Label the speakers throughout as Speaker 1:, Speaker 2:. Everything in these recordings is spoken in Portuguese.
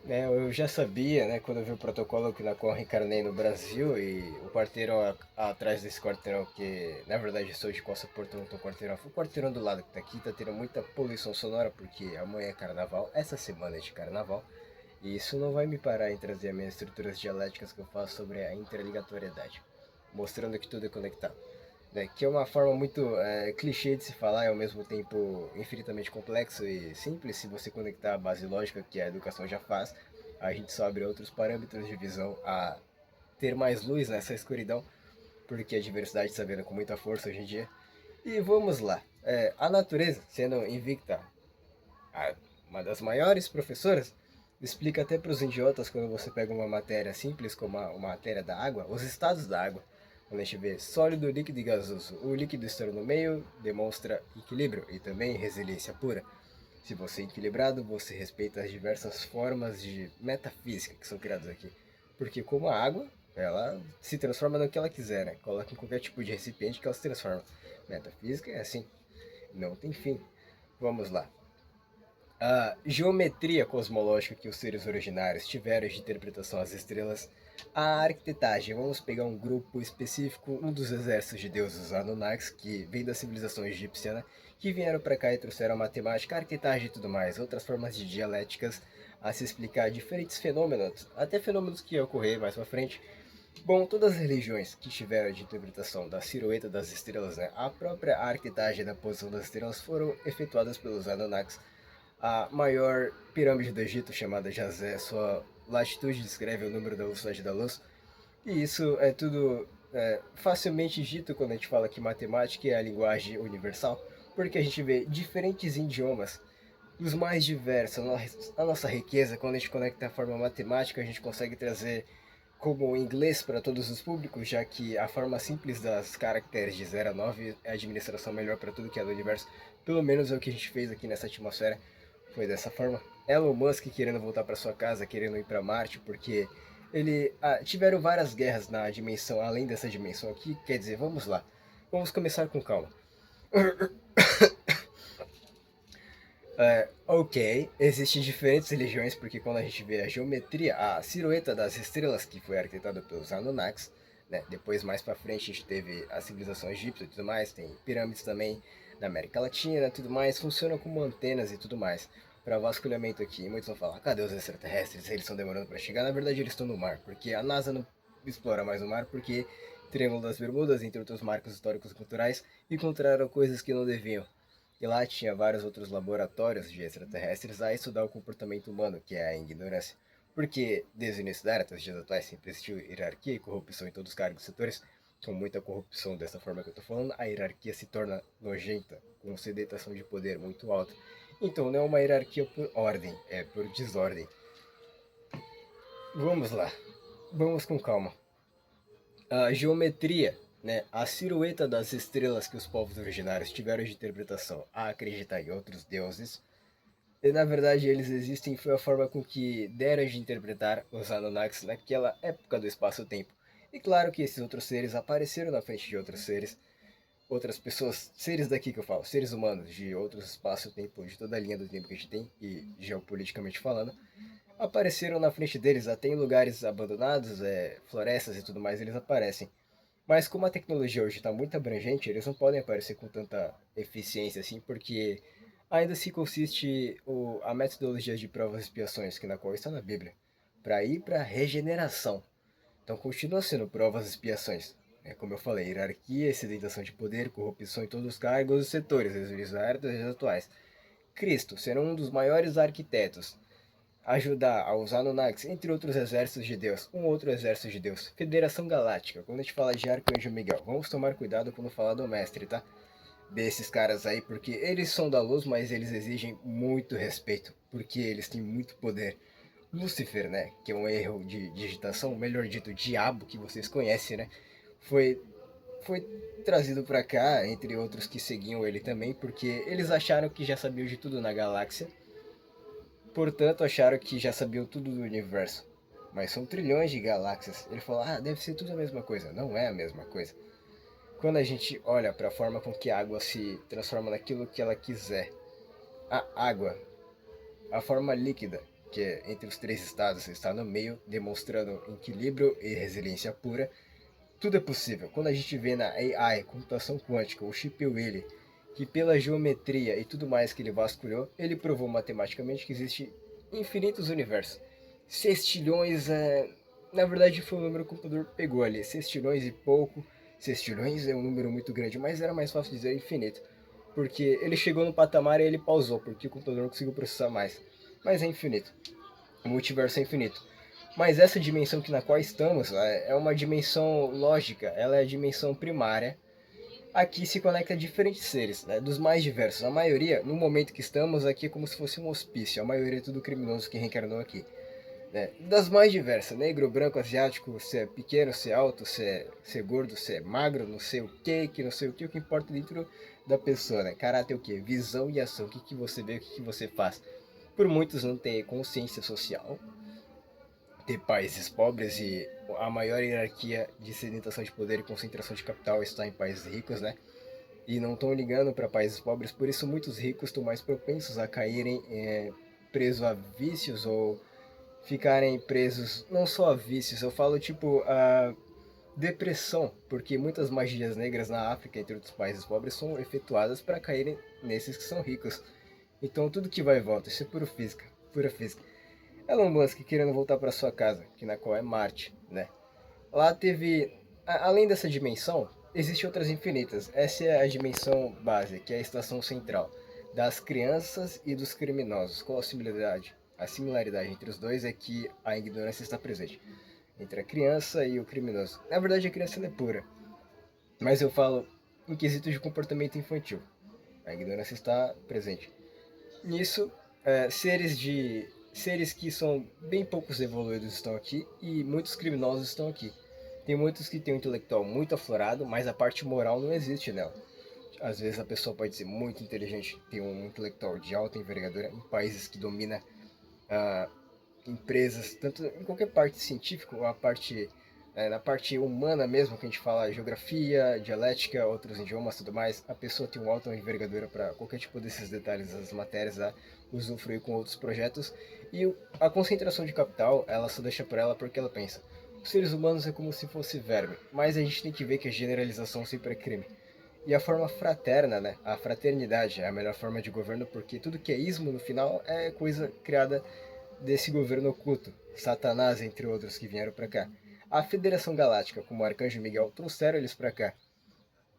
Speaker 1: Eu já sabia, né, quando eu vi o protocolo que na qual eu reencarnei no Brasil e o quarteirão atrás desse quarteirão que, na verdade, eu sou de Costa Porto, não tô quarteirão, foi o quarteirão do lado que tá aqui, tá tendo muita poluição sonora porque amanhã é carnaval, essa semana é de carnaval, e isso não vai me parar em trazer as minhas estruturas dialéticas que eu faço sobre a interligatoriedade, mostrando que tudo é conectado. Né, que é uma forma muito clichê de se falar e ao mesmo tempo infinitamente complexo e simples se você conectar a base lógica que a educação já faz, a gente só abre outros parâmetros de visão a ter mais luz nessa escuridão, porque a diversidade está vendo com muita força hoje em dia. E vamos lá, a natureza, sendo invicta, uma das maiores professoras, explica até para os idiotas quando você pega uma matéria simples como uma matéria da água, os estados da água. Quando a gente vê sólido, líquido e gasoso, o líquido estando no meio demonstra equilíbrio e também resiliência pura. Se você é equilibrado, você respeita as diversas formas de metafísica que são criadas aqui. Porque como a água, ela se transforma no que ela quiser, né? Coloca em qualquer tipo de recipiente que ela se transforma. Metafísica é assim, não tem fim. Vamos lá. A geometria cosmológica que os seres originários tiveram de interpretação às estrelas, a arquitetagem. Vamos pegar um grupo específico, um dos exércitos de deuses Anunnakis, que vem da civilização egípcia, né, que vieram para cá e trouxeram a matemática, a arquitetagem e tudo mais, outras formas de dialéticas a se explicar diferentes fenômenos, até fenômenos que iam ocorrer mais para frente. Bom, todas as religiões que tiveram de interpretação da silhueta das estrelas, né, a própria arquitetagem da posição das estrelas foram efetuadas pelos Anunnakis. A maior pirâmide do Egito, chamada Jazé, sua latitude descreve o número da velocidade da luz. E isso é tudo facilmente dito quando a gente fala que matemática é a linguagem universal, porque a gente vê diferentes idiomas, os mais diversos. A nossa riqueza, quando a gente conecta a forma matemática, a gente consegue trazer como o inglês para todos os públicos, já que a forma simples das caracteres de 0 a 9 é a administração melhor para tudo que é do universo. Pelo menos é o que a gente fez aqui nessa atmosfera. Foi dessa forma. Elon Musk querendo voltar para sua casa, querendo ir para Marte, porque tiveram várias guerras na dimensão, além dessa dimensão aqui. Quer dizer, vamos lá. Vamos começar com calma. Ok, existem diferentes religiões, porque quando a gente vê a geometria, a silhueta das estrelas, que foi arquitetada pelos Anunnakis, né? Depois, mais pra frente, a gente teve a civilização egípcia e tudo mais, tem pirâmides também na América Latina e tudo mais, funcionam como antenas e tudo mais, para vasculhamento aqui. Muitos vão falar, cadê os extraterrestres? Eles estão demorando para chegar. Na verdade, eles estão no mar, porque a NASA não explora mais o mar, porque Triângulo das Bermudas, entre outros marcos históricos e culturais, encontraram coisas que não deviam. E lá tinha vários outros laboratórios de extraterrestres a estudar o comportamento humano, que é a ignorância. Porque desde o início da era, até os dias atuais, sempre existiu hierarquia e corrupção em todos os cargos e setores. Com muita corrupção dessa forma que eu estou falando, a hierarquia se torna nojenta, com sedentação de poder muito alta. Então não é uma hierarquia por ordem, é por desordem. Vamos lá, vamos com calma. A geometria, né, a silhueta das estrelas que os povos originários tiveram de interpretação a acreditar em outros deuses, e na verdade eles existem foi a forma com que deram de interpretar os Anunnakis naquela época do espaço-tempo. E claro que esses outros seres apareceram na frente de outros seres, outras pessoas, seres daqui que eu falo, seres humanos de outros espaço-tempo, de toda a linha do tempo que a gente tem, e geopoliticamente falando, apareceram na frente deles, até em lugares abandonados, florestas e tudo mais, eles aparecem. Mas como a tecnologia hoje está muito abrangente, eles não podem aparecer com tanta eficiência assim, porque ainda se consiste a metodologia de provas e expiações, que na qual está na Bíblia, para ir para a regeneração. Então continua sendo provas e expiações. Como eu falei, hierarquia, sedentação de poder, corrupção em todos os cargos e setores, desde os atuais. Cristo, sendo um dos maiores arquitetos, ajudar aos Anunnakis, entre outros exércitos de Deus. Um outro exército de Deus. Federação Galáctica. Quando a gente fala de Arcanjo Miguel, vamos tomar cuidado quando falar do mestre, tá? Desses caras aí, porque eles são da luz, mas eles exigem muito respeito, porque eles têm muito poder. Lúcifer, né, que é um erro de digitação, melhor dito, diabo que vocês conhecem, né, foi foi trazido para cá, entre outros que seguiam ele também, porque eles acharam que já sabiam de tudo na galáxia, portanto acharam que já sabiam tudo do universo. Mas são trilhões de galáxias. Ele falou, deve ser tudo a mesma coisa. Não é a mesma coisa. Quando a gente olha para a forma com que a água se transforma naquilo que ela quiser, a água, a forma líquida, porque entre os três estados está no meio, demonstrando equilíbrio e resiliência pura. Tudo é possível. Quando a gente vê na AI, computação quântica, o Chip Willy, que pela geometria e tudo mais que ele vasculhou, ele provou matematicamente que existe infinitos universos. Sextilhões, na verdade foi o número que o computador pegou ali, sextilhões e pouco. Sextilhões é um número muito grande, mas era mais fácil dizer infinito, porque ele chegou no patamar e ele pausou, porque o computador não conseguiu processar mais. Mas é infinito. O multiverso é infinito. Mas essa dimensão que na qual estamos é uma dimensão lógica, ela é a dimensão primária. Aqui se conecta a diferentes seres, né, dos mais diversos. A maioria, no momento que estamos aqui, é como se fosse um hospício. A maioria é tudo criminoso que reencarnou aqui. Né? Das mais diversas, negro, branco, asiático, se é pequeno, se é alto, se é gordo, se é magro, não sei que não sei o que importa dentro da pessoa, né? Caráter é o que? Visão e ação, o que você vê, o que você faz. Por muitos não ter consciência social, ter países pobres e a maior hierarquia de sedentação de poder e concentração de capital está em países ricos, né? E não estão ligando para países pobres, por isso muitos ricos estão mais propensos a caírem presos a vícios ou ficarem presos não só a vícios, eu falo tipo a depressão, porque muitas magias negras na África, entre outros países pobres, são efetuadas para caírem nesses que são ricos. Então tudo que vai e volta, isso é pura física, pura física. Elon Musk querendo voltar para sua casa, que na qual é Marte, né? Lá teve, além dessa dimensão, existem outras infinitas. Essa é a dimensão base, que é a estação central, das crianças e dos criminosos. Qual a similaridade? A similaridade entre os dois é que a ignorância está presente entre a criança e o criminoso. Na verdade, a criança é pura, mas eu falo em quesito de comportamento infantil. A ignorância está presente. Nisso, seres que são bem poucos evoluídos estão aqui e muitos criminosos estão aqui. Tem muitos que têm um intelectual muito aflorado, mas a parte moral não existe nela. Às vezes a pessoa pode ser muito inteligente, ter um intelectual de alta envergadura em países que domina ah, empresas, tanto em qualquer parte científica, ou a parte na parte humana mesmo, que a gente fala geografia, dialética, outros idiomas, tudo mais, a pessoa tem uma alta envergadura para qualquer tipo desses detalhes das matérias, a usufruir com outros projetos, e a concentração de capital, ela só deixa por ela porque ela pensa, os seres humanos é como se fosse verme, mas a gente tem que ver que a generalização sempre é crime. E a forma fraterna, né? A fraternidade é a melhor forma de governo, porque tudo que é ismo no final é coisa criada desse governo oculto, Satanás, entre outros, que vieram para cá. A Federação Galáctica, como o Arcanjo Miguel, trouxeram eles para cá.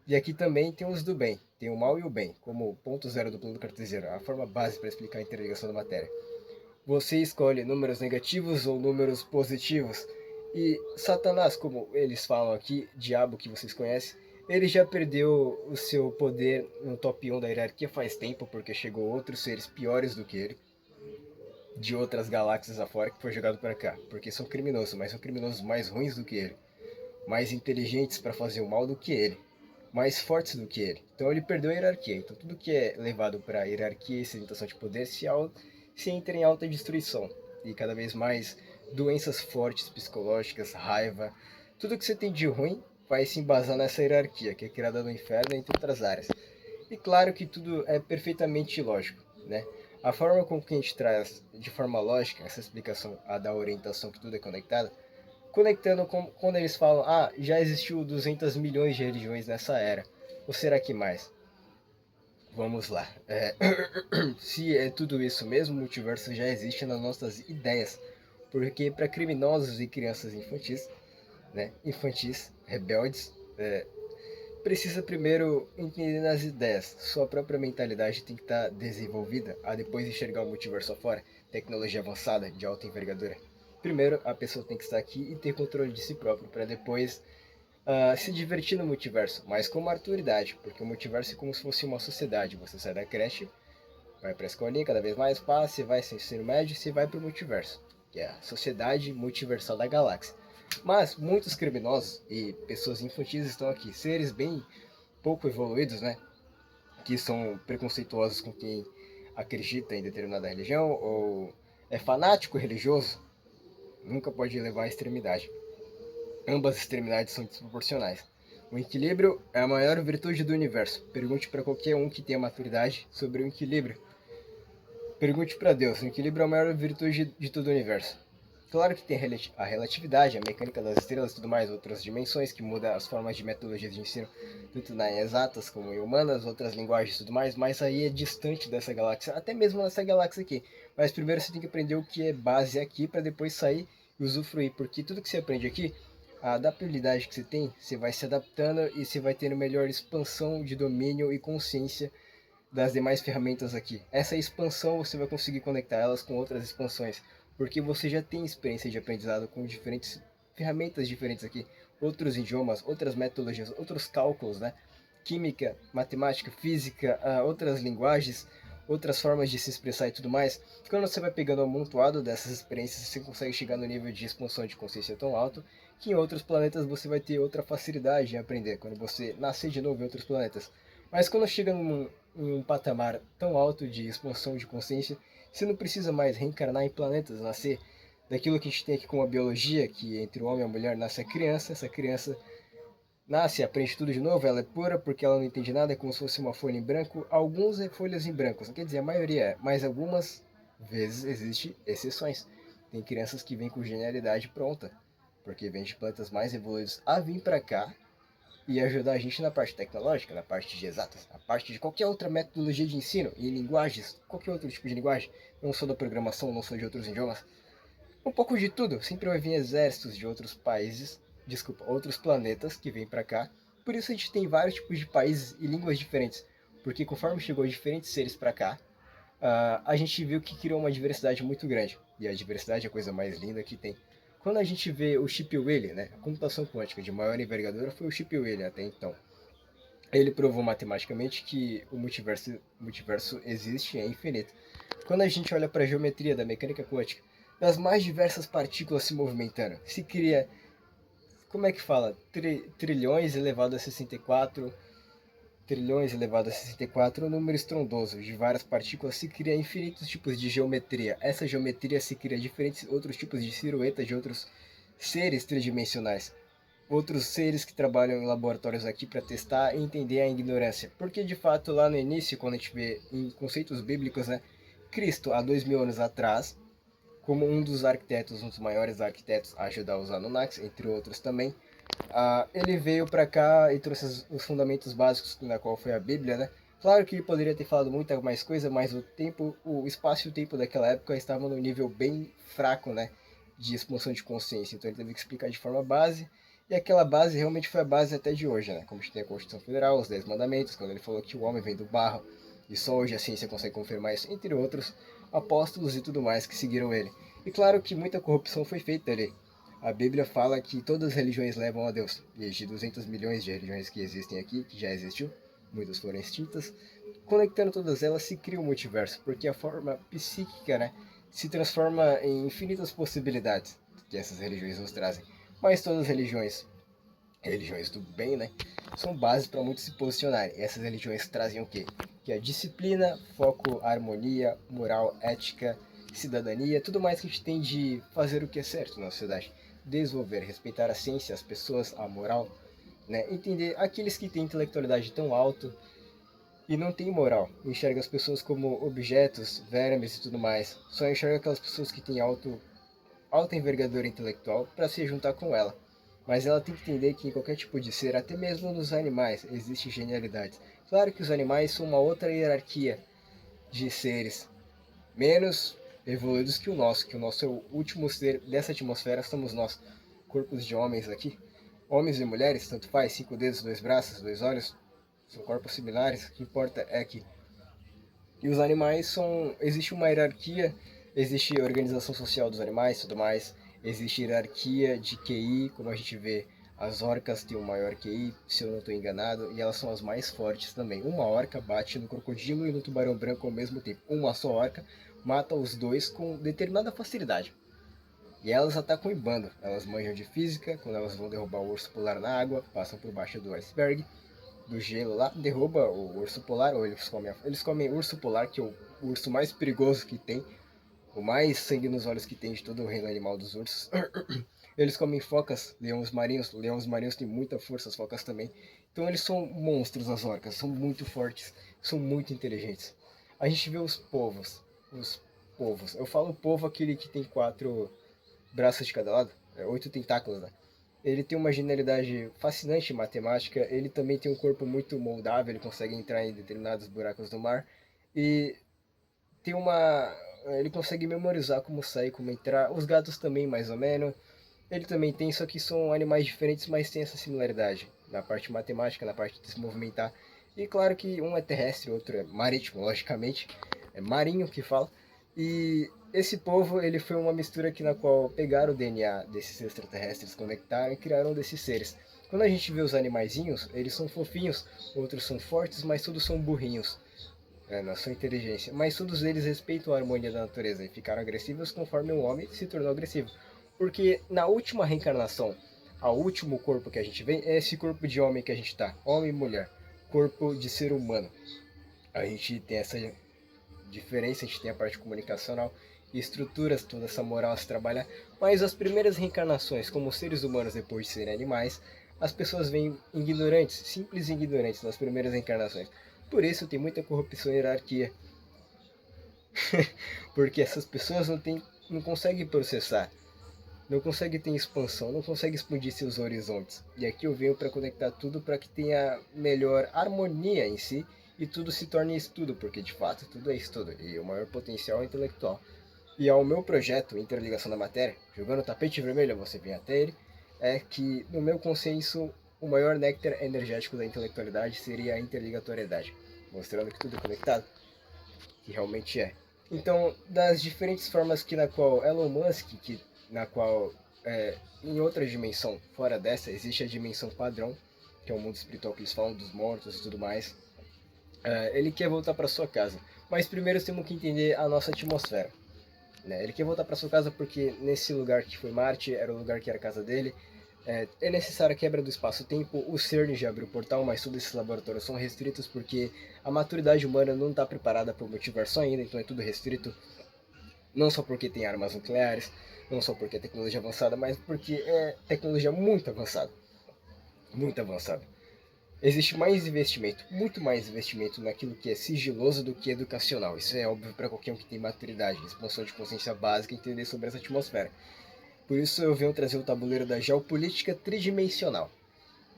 Speaker 1: E aqui também tem os do bem, tem o mal e o bem, como o ponto zero do plano cartesiano, a forma base para explicar a interligação da matéria. Você escolhe números negativos ou números positivos. E Satanás, como eles falam aqui, diabo que vocês conhecem, ele já perdeu o seu poder no top 1 da hierarquia faz tempo, porque chegou outros seres piores do que ele, de outras galáxias afora, que foi jogado para cá. Porque são criminosos, mas são criminosos mais ruins do que ele, mais inteligentes para fazer o mal do que ele, mais fortes do que ele. Então ele perdeu a hierarquia. Então tudo que é levado para a hierarquia e sedentação de poder se entra em alta destruição. E cada vez mais doenças fortes, psicológicas, raiva. Tudo que você tem de ruim vai se embasar nessa hierarquia, que é criada no inferno, entre outras áreas. E claro que tudo é perfeitamente lógico, né? A forma com que a gente traz de forma lógica essa explicação a da orientação que tudo é conectado, conectando com quando eles falam, já existiu 200 milhões de religiões nessa era, ou será que mais? Vamos lá. Se é tudo isso mesmo, o multiverso já existe nas nossas ideias, porque para criminosos e crianças infantis, né, infantis, rebeldes, precisa primeiro entender nas ideias. Sua própria mentalidade tem que estar desenvolvida a depois enxergar o multiverso afora, tecnologia avançada de alta envergadura. Primeiro, a pessoa tem que estar aqui e ter controle de si próprio, para depois se divertir no multiverso, mas com maturidade, porque o multiverso é como se fosse uma sociedade. Você sai da creche, vai para a escolinha, cada vez mais passa, você vai sem ensino médio, você vai para o multiverso, que é a sociedade multiversal da galáxia. Mas muitos criminosos e pessoas infantis estão aqui, seres bem pouco evoluídos, né? Que são preconceituosos com quem acredita em determinada religião ou é fanático religioso, nunca pode levar à extremidade. Ambas extremidades são desproporcionais. O equilíbrio é a maior virtude do universo. Pergunte para qualquer um que tenha maturidade sobre o equilíbrio. Pergunte para Deus, o equilíbrio é a maior virtude de todo o universo. Claro que tem a relatividade, a mecânica das estrelas e tudo mais, outras dimensões que mudam as formas de metodologias de ensino, tanto na exatas como em humanas, outras linguagens e tudo mais, mas aí é distante dessa galáxia, até mesmo nessa galáxia aqui. Mas primeiro você tem que aprender o que é base aqui para depois sair e usufruir, porque tudo que você aprende aqui, a adaptabilidade que você tem, você vai se adaptando e você vai tendo melhor expansão de domínio e consciência das demais ferramentas aqui. Essa expansão você vai conseguir conectar elas com outras expansões, porque você já tem experiência de aprendizado com diferentes ferramentas diferentes aqui, outros idiomas, outras metodologias, outros cálculos, né? Química, matemática, física, outras linguagens, outras formas de se expressar e tudo mais. Quando você vai pegando o amontoado dessas experiências, você consegue chegar no nível de expansão de consciência tão alto que em outros planetas você vai ter outra facilidade em aprender, quando você nascer de novo em outros planetas. Mas quando chega em um patamar tão alto de expansão de consciência, você não precisa mais reencarnar em planetas, nascer daquilo que a gente tem aqui com a biologia, que entre o homem e a mulher nasce a criança, essa criança nasce, aprende tudo de novo, ela é pura porque ela não entende nada, é como se fosse uma folha em branco. Alguns é folhas em branco, não quer dizer a maioria é, mas algumas vezes existem exceções. Tem crianças que vêm com genialidade pronta, porque vêm de planetas mais evoluídos a vir para cá e ajudar a gente na parte tecnológica, na parte de exatas, na parte de qualquer outra metodologia de ensino e linguagens, qualquer outro tipo de linguagem, não só da programação, não só de outros idiomas, um pouco de tudo. Sempre vai vir exércitos de outros países, desculpa, outros planetas que vêm para cá. Por isso a gente tem vários tipos de países e línguas diferentes, porque conforme chegou diferentes seres para cá, a gente viu que criou uma diversidade muito grande. E a diversidade é a coisa mais linda que tem. Quando a gente vê o Chip Wheeler, né, a computação quântica de maior envergadura foi o Chip Wheeler até então. Ele provou matematicamente que multiverso existe e é infinito. Quando a gente olha para a geometria da mecânica quântica, das mais diversas partículas se movimentando, se cria, como é que fala? Trilhões elevado a 64, trilhões elevado a 64, um número estrondoso de várias partículas, se cria infinitos tipos de geometria. Essa geometria se cria diferentes outros tipos de silhuetas de outros seres tridimensionais. Outros seres que trabalham em laboratórios aqui para testar e entender a ignorância. Porque de fato lá no início, quando a gente vê em conceitos bíblicos, né, Cristo há 2000 anos atrás, como um dos arquitetos, um dos maiores arquitetos a ajudar os Anunnakis, entre outros também, ele veio para cá e trouxe os fundamentos básicos na qual foi a Bíblia, né? Claro que ele poderia ter falado muita mais coisa, mas o tempo, o espaço e o tempo daquela época estavam num nível bem fraco, né, de expansão de consciência. Então ele teve que explicar de forma base, e aquela base realmente foi a base até de hoje, né? Como a gente tem a Constituição Federal, os 10 Mandamentos, quando ele falou que o homem vem do barro, e só hoje a ciência consegue confirmar isso, entre outros apóstolos e tudo mais que seguiram ele. E claro que muita corrupção foi feita ali. A Bíblia fala que todas as religiões levam a Deus. E de 200 milhões de religiões que existem aqui, que já existiu, muitas foram extintas, conectando todas elas se cria um multiverso, porque a forma psíquica, né, se transforma em infinitas possibilidades que essas religiões nos trazem. Mas todas as religiões do bem, né, são bases para muitos se posicionarem. E essas religiões trazem o quê? Que é disciplina, foco, harmonia, moral, ética, cidadania, tudo mais que a gente tem de fazer o que é certo na sociedade. Desenvolver, respeitar a ciência, as pessoas, a moral, né? Entender aqueles que têm intelectualidade tão alto e não têm moral. Enxerga as pessoas como objetos, vermes e tudo mais. Só enxerga aquelas pessoas que têm alta envergadura intelectual para se juntar com ela. Mas ela tem que entender que em qualquer tipo de ser, até mesmo nos animais, existe genialidade. Claro que os animais são uma outra hierarquia de seres menos evoluídos que o nosso é o último ser dessa atmosfera, somos nós, corpos de homens aqui. Homens e mulheres, tanto faz, 5 dedos, 2 braços, 2 olhos, são corpos similares, o que importa é que e os animais são. Existe uma hierarquia, existe organização social dos animais e tudo mais, existe hierarquia de QI, como a gente vê. As orcas têm o maior QI, se eu não estou enganado, e elas são as mais fortes também. Uma orca bate no crocodilo e no tubarão branco ao mesmo tempo. Uma só orca mata os dois com determinada facilidade. E elas atacam em bando. Elas manjam de física, quando elas vão derrubar o urso polar na água, passam por baixo do iceberg, do gelo lá, derruba o urso polar, ou eles comem urso polar, que é o urso mais perigoso que tem, o mais sangue nos olhos que tem de todo o reino animal dos ursos. Eles comem focas, leões marinhos têm muita força, as focas também. Então eles são monstros, as orcas, são muito fortes, são muito inteligentes. A gente vê os povos. os povos. Eu falo povo aquele que tem 4 braços de cada lado, 8 tentáculos, né? Ele tem uma genialidade fascinante em matemática, ele também tem um corpo muito moldável, ele consegue entrar em determinados buracos do mar, e tem uma... ele consegue memorizar como sair, como entrar, os gatos também, mais ou menos. Ele também tem, só que são animais diferentes, mas tem essa similaridade na parte matemática, na parte de se movimentar. E claro que um é terrestre, o outro é marítimo, logicamente, é marinho que fala. E esse povo, ele foi uma mistura aqui na qual pegaram o DNA desses extraterrestres, conectaram e criaram um desses seres. Quando a gente vê os animaizinhos, eles são fofinhos, outros são fortes, mas todos são burrinhos, na sua inteligência. Mas todos eles respeitam a harmonia da natureza e ficaram agressivos conforme o homem se tornou agressivo. Porque na última reencarnação, o último corpo que a gente vê é esse corpo de homem que a gente tá, homem e mulher, corpo de ser humano. A gente tem essa diferença, a gente tem a parte comunicacional, estruturas, toda essa moral a se trabalhar, mas as primeiras reencarnações, como seres humanos depois de serem animais, as pessoas vêm ignorantes, simples ignorantes nas primeiras reencarnações. Por isso tem muita corrupção e hierarquia. Porque essas pessoas não conseguem processar, não conseguem ter expansão, não conseguem expandir seus horizontes. E aqui eu venho para conectar tudo para que tenha melhor harmonia em si e tudo se torne estudo, porque de fato tudo é estudo e o maior potencial é intelectual. E ao meu projeto Interligação da Matéria, jogando tapete vermelho, você vem até ele, é que no meu consenso o maior néctar energético da intelectualidade seria a interligatoriedade, mostrando que tudo é conectado, que realmente é. Então, das diferentes formas que na qual Elon Musk, na qual em outra dimensão fora dessa existe a dimensão padrão, que é o mundo espiritual que eles falam dos mortos e tudo mais, ele quer voltar para sua casa. Mas primeiro temos que entender a nossa atmosfera. Né? Ele quer voltar para sua casa porque nesse lugar que foi Marte era o lugar que era a casa dele. É necessária a quebra do espaço-tempo. O CERN já abriu o portal, mas todos esses laboratórios são restritos porque a maturidade humana não está preparada para o multiverso ainda, então é tudo restrito. Não só porque tem armas nucleares, não só porque é tecnologia avançada, mas porque é tecnologia muito avançada. Muito avançada. Existe mais investimento, muito mais investimento naquilo que é sigiloso do que educacional. Isso é óbvio para qualquer um que tem maturidade, expansão de consciência básica e entender sobre essa atmosfera. Por isso eu venho trazer o tabuleiro da geopolítica tridimensional.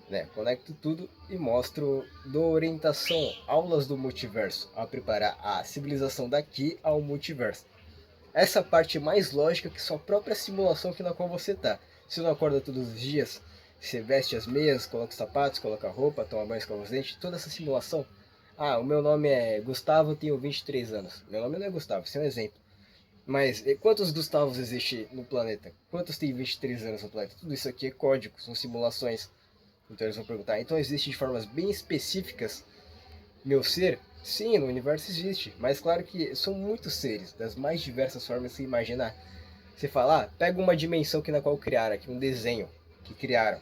Speaker 1: Né? Conecto tudo e mostro, dou orientação, aulas do multiverso, a preparar a civilização daqui ao multiverso. Essa parte mais lógica que sua própria simulação que na qual você está. Você não acorda todos os dias, você veste as meias, coloca os sapatos, coloca a roupa, toma banho, escova os dentes, toda essa simulação. Ah, o meu nome é Gustavo, tenho 23 anos. Meu nome não é Gustavo, isso é um exemplo. Mas quantos Gustavos existe no planeta? Quantos tem 23 anos no planeta? Tudo isso aqui é código, são simulações. Então eles vão perguntar. Então existe de formas bem específicas meu ser? Sim, no universo existe. Mas claro que são muitos seres, das mais diversas formas que você imaginar. Você fala, pega uma dimensão que na qual criaram aqui, um desenho que criaram.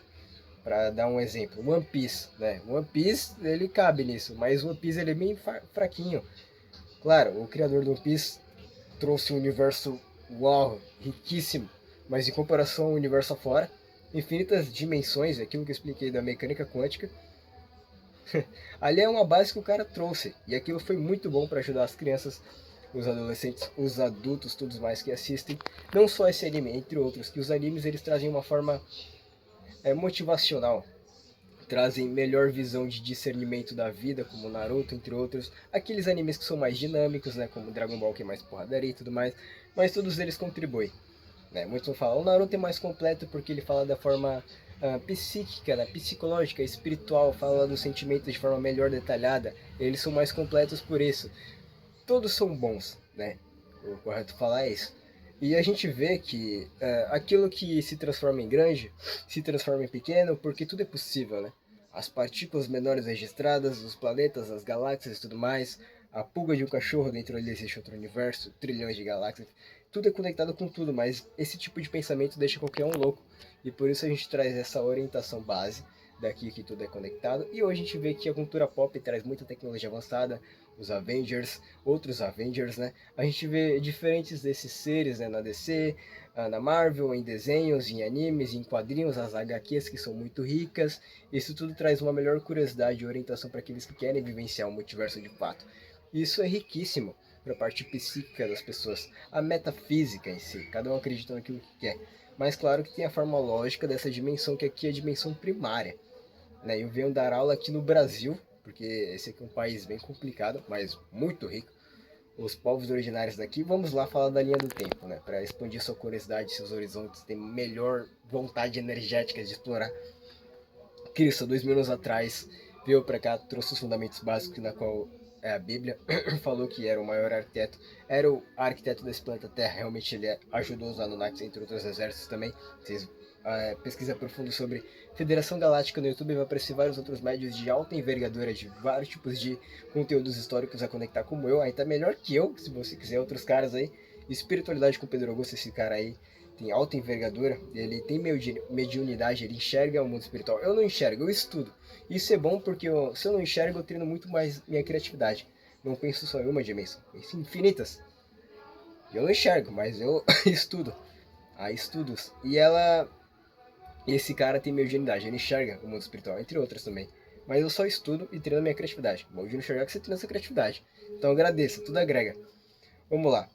Speaker 1: Para dar um exemplo, One Piece, né? One Piece, ele cabe nisso, mas One Piece ele é bem fraquinho. Claro, o criador do One Piece trouxe um universo uau, riquíssimo, mas em comparação ao universo afora, infinitas dimensões, aquilo que eu expliquei da mecânica quântica, ali é uma base que o cara trouxe, e aquilo foi muito bom para ajudar as crianças, os adolescentes, os adultos, todos mais que assistem, não só esse anime, entre outros, que os animes eles trazem uma forma motivacional, trazem melhor visão de discernimento da vida, como Naruto, entre outros. Aqueles animes que são mais dinâmicos, né, como Dragon Ball, que é mais porradaria e tudo mais, mas todos eles contribuem. Né? Muitos falam, o Naruto é mais completo porque ele fala da forma psíquica, né, psicológica, espiritual, fala dos sentimentos de forma melhor detalhada. Eles são mais completos por isso. Todos são bons, né? O correto falar é isso. E a gente vê que aquilo que se transforma em grande se transforma em pequeno porque tudo é possível, né? As partículas menores registradas, os planetas, as galáxias e tudo mais, a pulga de um cachorro, dentro dele existe outro universo, trilhões de galáxias, tudo é conectado com tudo, mas esse tipo de pensamento deixa qualquer um louco. E por isso a gente traz essa orientação base daqui que tudo é conectado. E hoje a gente vê que a cultura pop traz muita tecnologia avançada, os Avengers, outros Avengers, né? A gente vê diferentes desses seres, né, na DC, na Marvel, em desenhos, em animes, em quadrinhos, as HQs que são muito ricas. Isso tudo traz uma melhor curiosidade e orientação para aqueles que querem vivenciar o multiverso de fato. Isso é riquíssimo. para a parte psíquica das pessoas, a metafísica em si, cada um acredita naquilo que quer. Mas claro que tem a forma lógica dessa dimensão, que aqui é a dimensão primária. Né? Eu venho dar aula aqui no Brasil, porque esse aqui é um país bem complicado, mas muito rico. Os povos originários daqui, vamos lá falar da linha do tempo, né? Para expandir sua curiosidade, seus horizontes, ter melhor vontade energética de explorar. Cristo, 2000 anos atrás, veio para cá, trouxe os fundamentos básicos na qual a Bíblia falou que era o maior arquiteto, era o arquiteto desse planeta Terra. Realmente ele ajudou os Anunnakis, entre outros exércitos também. Vocês pesquisa profunda sobre Federação Galáctica no YouTube, vai aparecer vários outros médios de alta envergadura, de vários tipos de conteúdos históricos a conectar, como eu. Aí tá melhor que eu, se você quiser, outros caras aí. Espiritualidade com Pedro Augusto, esse cara aí tem alta envergadura, ele tem mediunidade, ele enxerga o mundo espiritual. Eu não enxergo, eu estudo. Isso é bom porque se eu não enxergo, eu treino muito mais minha criatividade. Não penso só em uma dimensão, penso em infinitas. Eu não enxergo, mas eu estudo. Há estudos. Esse cara tem mediunidade, ele enxerga o mundo espiritual, entre outras também. Mas eu só estudo e treino minha criatividade. Bom de não enxergar que você treina sua criatividade. Então agradeça, tudo agrega. Vamos lá.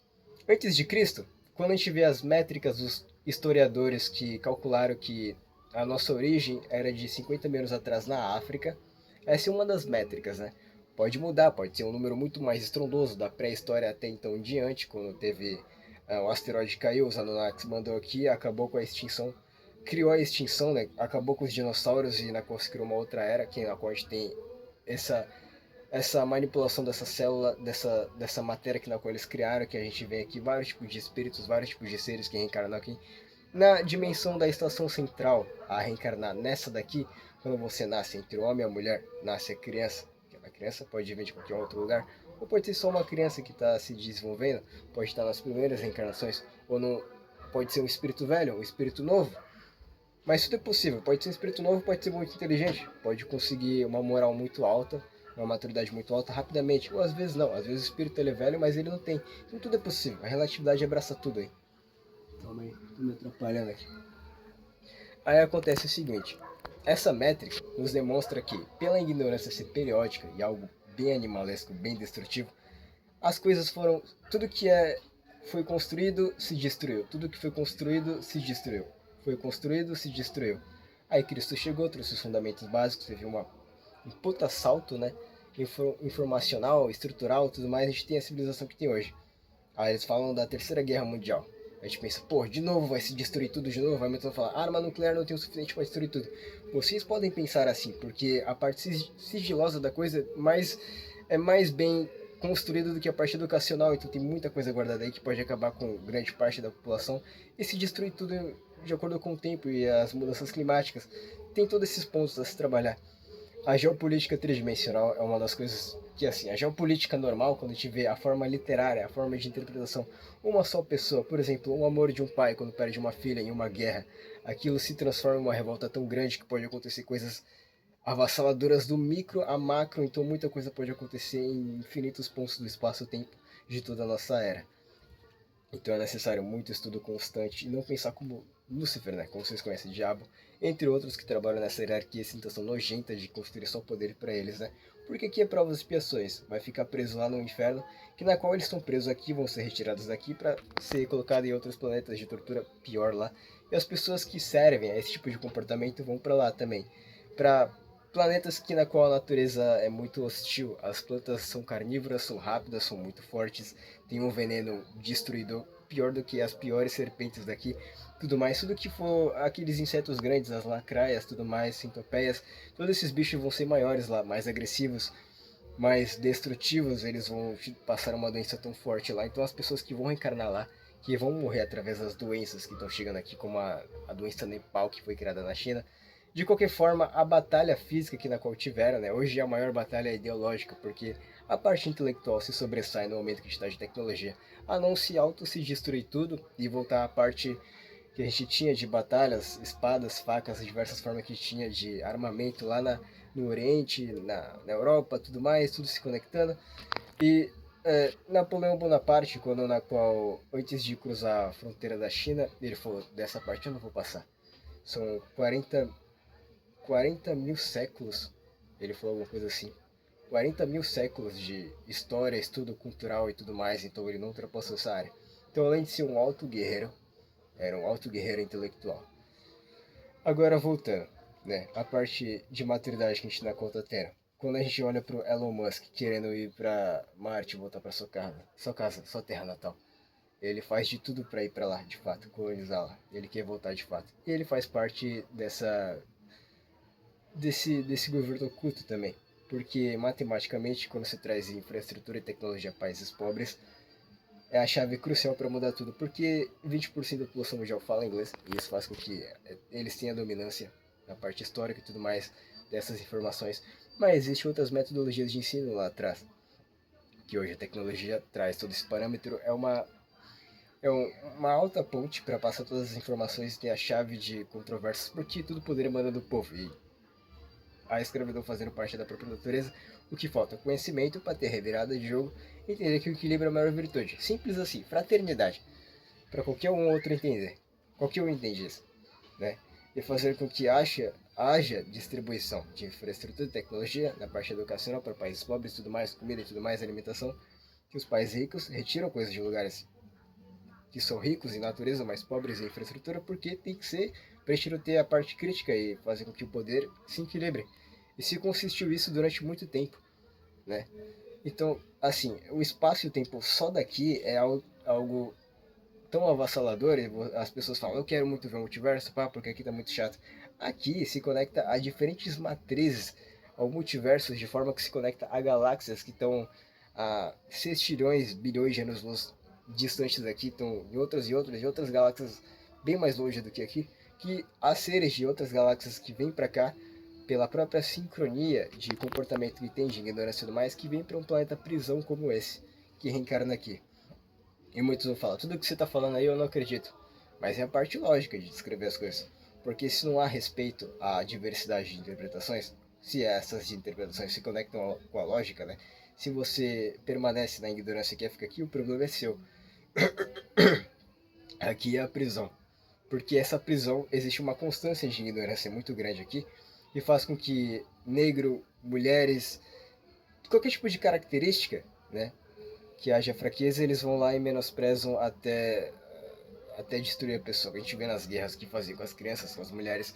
Speaker 1: Antes de Cristo, quando a gente vê as métricas dos historiadores que calcularam que a nossa origem era de 50 mil anos atrás na África, essa é uma das métricas, né? Pode mudar, pode ser um número muito mais estrondoso da pré-história até então em diante, quando teve o asteroide caiu, os Anunnakis mandou aqui, acabou com a extinção, criou a extinção, né? Acabou com os dinossauros e na qual se criou uma outra era, que na qual a gente tem essa manipulação dessa célula, dessa matéria que na qual eles criaram, que a gente vê aqui vários tipos de espíritos, vários tipos de seres que reencarnam aqui. Na dimensão da estação central, a reencarnar nessa daqui, quando você nasce entre o homem e a mulher, nasce a criança. A criança pode vir de qualquer outro lugar, ou pode ser só uma criança que está se desenvolvendo, pode estar nas primeiras reencarnações, ou não, pode ser um espírito velho, um espírito novo. Mas tudo é possível, pode ser um espírito novo, pode ser muito inteligente, pode conseguir uma moral muito alta, uma maturidade muito alta rapidamente, ou às vezes não, às vezes o espírito ele é velho, mas ele não tem. Então tudo é possível, a relatividade abraça tudo aí. Calma aí, tô me atrapalhando aqui. Aí acontece o seguinte, essa métrica nos demonstra que, pela ignorância ser periódica e algo bem animalesco, bem destrutivo, as coisas foram, tudo que foi construído se destruiu, tudo que foi construído se destruiu, foi construído se destruiu. Aí Cristo chegou, trouxe os fundamentos básicos, teve um puta salto, né, informacional, estrutural, tudo mais, a gente tem a civilização que tem hoje. Aí eles falam da Terceira Guerra Mundial. A gente pensa, pô, de novo vai se destruir tudo de novo, vai aumentando falar, arma nuclear não tem o suficiente para destruir tudo. Vocês podem pensar assim, porque a parte sigilosa da coisa é mais bem construída do que a parte educacional, então tem muita coisa guardada aí que pode acabar com grande parte da população e se destruir tudo de acordo com o tempo e as mudanças climáticas. Tem todos esses pontos a se trabalhar. A geopolítica tridimensional é uma das coisas que, assim, a geopolítica normal, quando a gente vê a forma literária, a forma de interpretação, uma só pessoa, por exemplo, um amor de um pai quando perde uma filha em uma guerra, aquilo se transforma em uma revolta tão grande que pode acontecer coisas avassaladoras do micro a macro, então muita coisa pode acontecer em infinitos pontos do espaço-tempo de toda a nossa era. Então é necessário muito estudo constante e não pensar como Lúcifer, né, como vocês conhecem, o diabo, entre outros que trabalham nessa hierarquia, essa intenção nojenta de construir só poder para eles, né? Porque aqui é provas e expiações, vai ficar preso lá no inferno, que na qual eles estão presos aqui, vão ser retirados daqui para ser colocados em outros planetas de tortura pior lá. E as pessoas que servem a esse tipo de comportamento vão para lá também, para planetas que na qual a natureza é muito hostil. As plantas são carnívoras, são rápidas, são muito fortes, tem um veneno destruidor pior do que as piores serpentes daqui, tudo mais, tudo que for aqueles insetos grandes, as lacraias, tudo mais, centopeias, todos esses bichos vão ser maiores lá, mais agressivos, mais destrutivos, eles vão passar uma doença tão forte lá. Então as pessoas que vão reencarnar lá, que vão morrer através das doenças que estão chegando aqui, como a doença Nepal que foi criada na China. De qualquer forma, a batalha física que na qual tiveram, né, hoje a maior batalha é ideológica, porque a parte intelectual se sobressai no momento que a gente está de tecnologia, a não se destruir tudo e voltar à parte que a gente tinha de batalhas, espadas, facas, diversas formas que tinha de armamento lá no Oriente, na Europa, tudo mais, tudo se conectando. E Napoleão Bonaparte, quando na qual, antes de cruzar a fronteira da China, ele falou, dessa parte eu não vou passar. São 40 mil séculos, ele falou alguma coisa assim. 40 mil séculos de história, estudo cultural e tudo mais, então ele não ultrapassou essa área. Então, além de ser um alto guerreiro, era um alto guerreiro intelectual. Agora, voltando, né, a parte de maturidade que a gente dá conta tendo. Quando a gente olha pro Elon Musk querendo ir para Marte, voltar para sua terra natal, ele faz de tudo para ir para lá, de fato, colonizar lá. Ele quer voltar de fato. E ele faz parte desse governo oculto também. Porque matematicamente, quando você traz infraestrutura e tecnologia a países pobres, é a chave crucial para mudar tudo. Porque 20% da população mundial fala inglês, e isso faz com que eles tenham a dominância na parte histórica e tudo mais dessas informações. Mas existem outras metodologias de ensino lá atrás, que hoje a tecnologia traz todo esse parâmetro. Uma alta ponte para passar todas as informações e ter a chave de controvérsias, porque tudo poder emana do povo. E a escravidão fazendo parte da própria natureza, o que falta? Conhecimento para ter revirada de jogo e entender que o equilíbrio é a maior virtude. Simples assim, fraternidade. Para qualquer um outro entender. Qualquer um entende isso. Né? E fazer com que haja distribuição de infraestrutura e tecnologia na parte educacional para países pobres, tudo mais, comida e tudo mais, alimentação, que os países ricos retiram coisas de lugares que são ricos em natureza, mas pobres em infraestrutura, porque tem que ser para a gente ter a parte crítica e fazer com que o poder se equilibre. E se consistiu isso durante muito tempo, né? Então, assim, o espaço e o tempo só daqui é algo tão avassalador, e as pessoas falam, eu quero muito ver o multiverso, pá, porque aqui tá muito chato. Aqui se conecta a diferentes matrizes, ao multiverso, de forma que se conecta a galáxias que estão a 6 trilhões, bilhões de anos-luz distantes daqui, estão em outras galáxias bem mais longe do que aqui, que há seres de outras galáxias que vêm para cá pela própria sincronia de comportamento que tem, de ignorância e tudo mais, que vem para um planeta prisão como esse, que reencarna aqui. E muitos vão falar, tudo que você está falando aí eu não acredito. Mas é a parte lógica de descrever as coisas. Porque se não há respeito à diversidade de interpretações, se essas interpretações se conectam com a lógica, né? Se você permanece na ignorância que fica aqui, o problema é seu. Aqui é a prisão. Porque essa prisão, existe uma constância de ignorância muito grande aqui, e faz com que negro, mulheres, qualquer tipo de característica, né, que haja fraqueza, eles vão lá e menosprezam até destruir a pessoa. A gente vê nas guerras que fazia com as crianças, com as mulheres,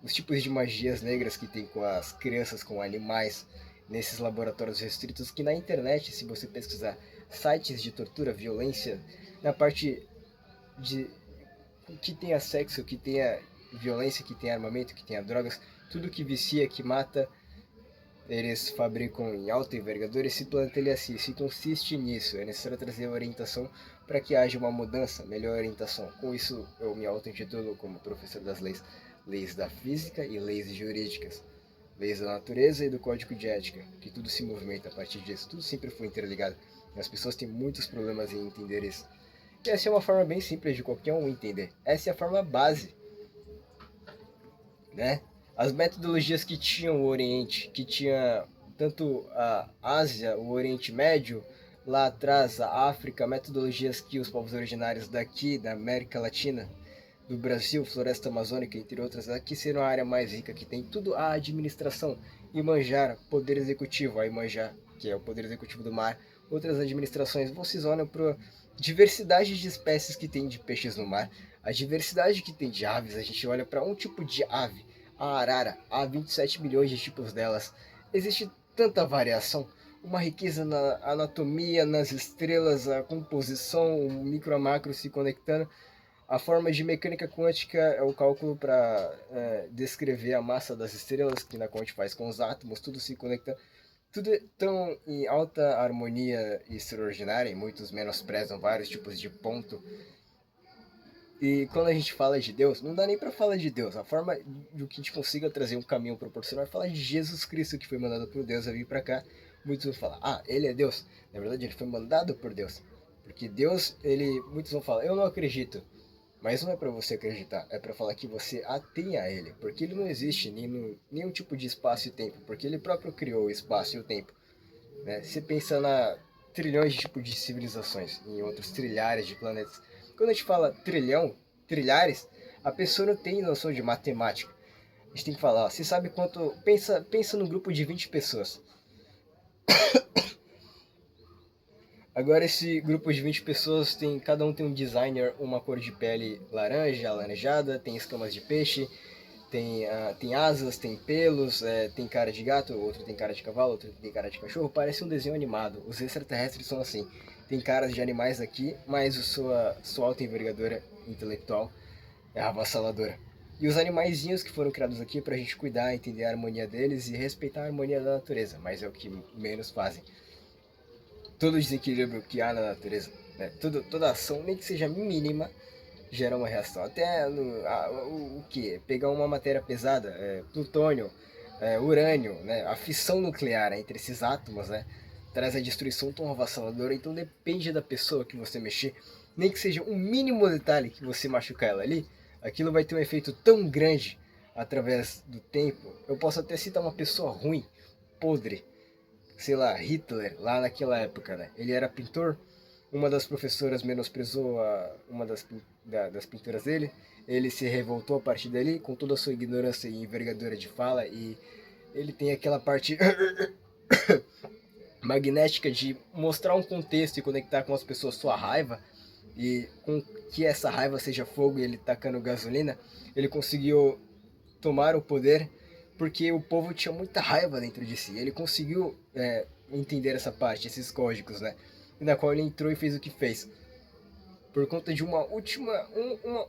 Speaker 1: os tipos de magias negras que tem com as crianças, com animais, nesses laboratórios restritos, que na internet, se você pesquisar sites de tortura, violência, na parte de que tenha sexo, que tenha violência, que tenha armamento, que tenha drogas, tudo que vicia, que mata, eles fabricam em alta envergadura. Esse plano ele se consiste nisso. É necessário trazer orientação para que haja uma mudança, melhor orientação. Com isso, eu me auto-intitulo como professor das leis, leis da física e leis jurídicas, leis da natureza e do código de ética, que tudo se movimenta a partir disso. Tudo sempre foi interligado. As pessoas têm muitos problemas em entender isso. E essa é uma forma bem simples de qualquer um entender. Essa é a forma base, né? As metodologias que tinham o Oriente, que tinha tanto a Ásia, o Oriente Médio, lá atrás a África, metodologias que os povos originários daqui, da América Latina, do Brasil, floresta amazônica, entre outras, aqui serão a área mais rica que tem tudo a administração, Imanjá, poder executivo, a Imanjá, que é o poder executivo do mar, outras administrações, vocês olham para a diversidade de espécies que tem de peixes no mar, a diversidade que tem de aves, a gente olha para um tipo de ave, a arara, há 27 milhões de tipos delas. Existe tanta variação, uma riqueza na anatomia, nas estrelas, a composição, o micro a macro se conectando. A forma de mecânica quântica é o cálculo para descrever a massa das estrelas, que na qual a gente faz com os átomos, tudo se conecta. Tudo tão em alta harmonia e extraordinária, e muitos menosprezam vários tipos de ponto. E quando a gente fala de Deus, não dá nem para falar de Deus. A forma de que a gente consiga trazer um caminho proporcional é falar de Jesus Cristo, que foi mandado por Deus a vir para cá. Muitos vão falar, ah, ele é Deus. Na verdade, ele foi mandado por Deus. Porque Deus, muitos vão falar, eu não acredito. Mas não é para você acreditar, é para falar que você atém a ele. Porque ele não existe nenhum tipo de espaço e tempo. Porque ele próprio criou o espaço e o tempo. Né? Você pensa na trilhões de tipos de civilizações, em outros trilhares de planetas. Quando a gente fala trilhão, trilhares, a pessoa não tem noção de matemática. A gente tem que falar, ó, você sabe quanto. Pensa num grupo de 20 pessoas. Agora esse grupo de 20 pessoas, cada um tem um designer, uma cor de pele laranja, alaranjada, tem escamas de peixe, tem asas, tem pelos, tem cara de gato, outro tem cara de cavalo, outro tem cara de cachorro, parece um desenho animado. Os extraterrestres são assim, tem caras de animais aqui, mas sua alta envergadura intelectual é avassaladora. E os animaizinhos que foram criados aqui pra gente cuidar, entender a harmonia deles e respeitar a harmonia da natureza, mas é o que menos fazem. Todo desequilíbrio que há na natureza, né? Toda ação, nem que seja mínima, gera uma reação. Até o que? Pegar uma matéria pesada, plutônio, urânio, né? A fissão nuclear entre esses átomos, né? Traz a destruição tão avassaladora. Então depende da pessoa que você mexer, nem que seja um mínimo detalhe que você machucar ela ali, aquilo vai ter um efeito tão grande através do tempo. Eu posso até citar uma pessoa ruim, podre, sei lá, Hitler, lá naquela época, né? Ele era pintor, uma das professoras menosprezou uma das pinturas dele, ele se revoltou a partir dali, com toda a sua ignorância e envergadura de fala, e ele tem aquela parte magnética de mostrar um contexto e conectar com as pessoas sua raiva, e com que essa raiva seja fogo e ele tacando gasolina, ele conseguiu tomar o poder porque o povo tinha muita raiva dentro de si. Ele conseguiu entender essa parte, esses códigos, né? E na qual ele entrou e fez o que fez. Por conta de uma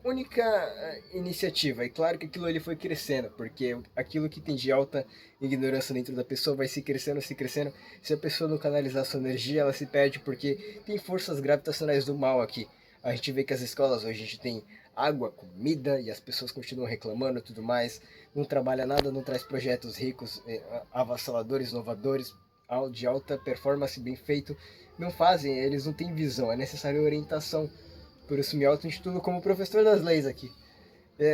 Speaker 1: única iniciativa. E claro que aquilo ali foi crescendo, porque aquilo que tem de alta ignorância dentro da pessoa vai se crescendo, se crescendo. Se a pessoa não canalizar sua energia, ela se perde, porque tem forças gravitacionais do mal aqui. A gente vê que as escolas hoje a gente tem água, comida, e as pessoas continuam reclamando e tudo mais. Não trabalha nada, não traz projetos ricos, avassaladores, inovadores, de alta performance, bem feito. Não fazem, eles não têm visão, é necessária orientação. Por isso me auto-intitulo como professor das leis aqui.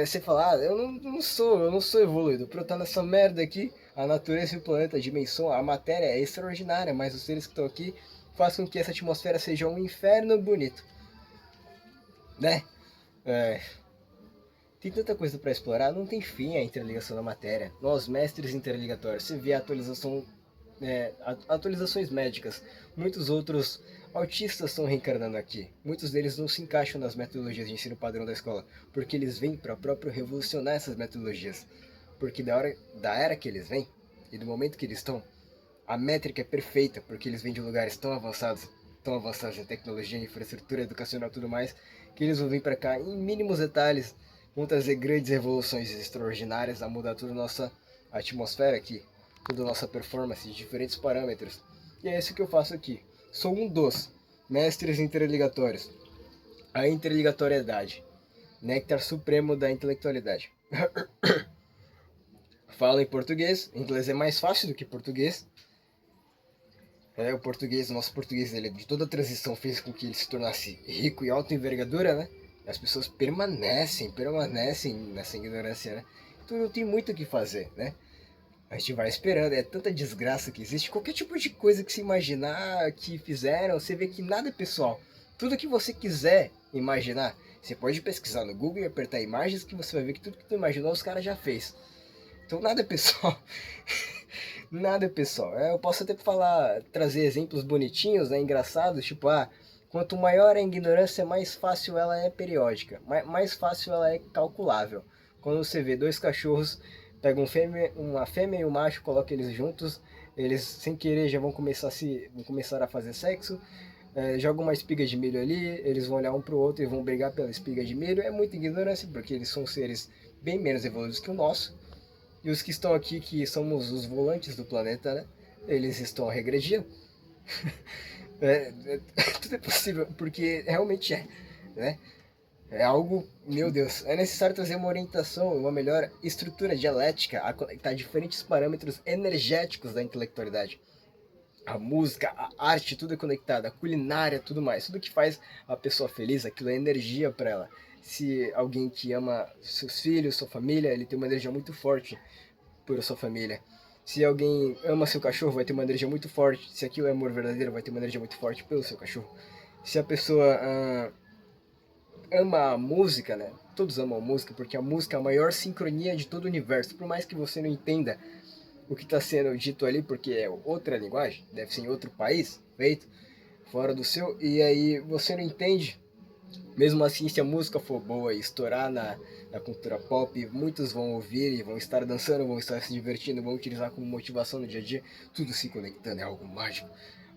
Speaker 1: Você fala, eu não sou evoluído. Pra eu estar nessa merda aqui, a natureza e o planeta, a dimensão, a matéria é extraordinária, mas os seres que estão aqui fazem com que essa atmosfera seja um inferno bonito. Né? Tem tanta coisa para explorar, não tem fim a interligação da matéria. Nós, mestres interligatórios, você vê a atualizações médicas. Muitos outros autistas estão reencarnando aqui. Muitos deles não se encaixam nas metodologias de ensino padrão da escola, porque eles vêm para próprio revolucionar essas metodologias. Porque da era que eles vêm e do momento que eles estão, a métrica é perfeita, porque eles vêm de lugares tão avançados em tecnologia, infraestrutura educacional e tudo mais, que eles vão vir para cá em mínimos detalhes, vão trazer grandes revoluções extraordinárias a mudar toda a nossa atmosfera aqui, toda a nossa performance de diferentes parâmetros. E é isso que eu faço aqui. Sou um dos mestres interligatórios. A interligatoriedade, néctar supremo da intelectualidade. Falo em português, inglês é mais fácil do que português. O português, nosso português, ele, de toda a transição fez com que ele se tornasse rico e alta envergadura, né? E as pessoas permanecem nessa ignorância, né? Então não tem muito o que fazer, né? A gente vai esperando, é tanta desgraça que existe. Qualquer tipo de coisa que se imaginar que fizeram, você vê que nada é pessoal. Tudo que você quiser imaginar, você pode pesquisar no Google e apertar imagens que você vai ver que tudo que tu imaginou os caras já fez. Então nada é pessoal. Nada é pessoal. Eu posso até trazer exemplos bonitinhos, né, engraçados, tipo, quanto maior a ignorância, mais fácil ela é periódica, mais fácil ela é calculável. Quando você vê dois cachorros, pega uma fêmea e um macho, coloca eles juntos, eles sem querer já vão começar a fazer sexo, joga uma espiga de milho ali, eles vão olhar um pro outro e vão brigar pela espiga de milho. É muita ignorância, porque eles são seres bem menos evoluídos que o nosso. E os que estão aqui, que somos os volantes do planeta, né? Eles estão regredindo. Tudo é possível, porque realmente né? É algo, meu Deus, é necessário trazer uma orientação, uma melhor estrutura dialética a conectar diferentes parâmetros energéticos da intelectualidade. A música, a arte, tudo é conectado, a culinária, tudo mais. Tudo que faz a pessoa feliz, aquilo é energia para ela. Se alguém que ama seus filhos, sua família, ele tem uma energia muito forte por sua família. Se alguém ama seu cachorro, vai ter uma energia muito forte. Se aquilo é amor verdadeiro, vai ter uma energia muito forte pelo seu cachorro. Se a pessoa ama a música, né? Todos amam a música, porque a música é a maior sincronia de todo o universo. Por mais que você não entenda o que está sendo dito ali, porque é outra linguagem, deve ser em outro país, feito fora do seu, e aí você não entende. Mesmo assim, se a música for boa e estourar na cultura pop, muitos vão ouvir e vão estar dançando, vão estar se divertindo, vão utilizar como motivação no dia a dia, tudo se conectando, é algo mágico.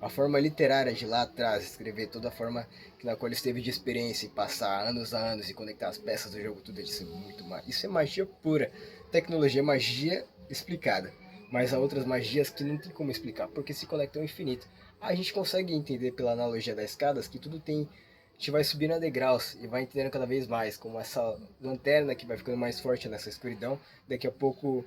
Speaker 1: A forma literária de lá atrás, escrever toda a forma na qual eles teve de experiência e passar anos a anos e conectar as peças do jogo, tudo isso é muito mais. Isso é magia pura. Tecnologia é magia explicada. Mas há outras magias que não tem como explicar, porque se conectam ao infinito. A gente consegue entender pela analogia das escadas que tudo tem. A gente vai subindo a degraus e vai entendendo cada vez mais, como essa lanterna que vai ficando mais forte nessa escuridão. Daqui a pouco,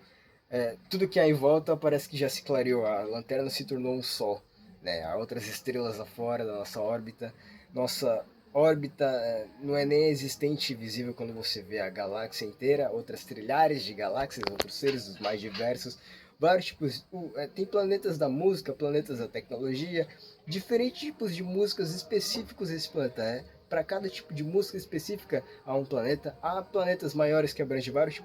Speaker 1: tudo que há em volta parece que já se clareou. A lanterna se tornou um sol, né? Há outras estrelas afora da nossa órbita. Nossa órbita não é nem existente e visível quando você vê a galáxia inteira, outras trilhares de galáxias, outros seres dos mais diversos, vários tipos. Tem planetas da música, planetas da tecnologia, diferentes tipos de músicas específicos desse planeta. Para cada tipo de música específica há um planeta. Há planetas maiores que abrangem vários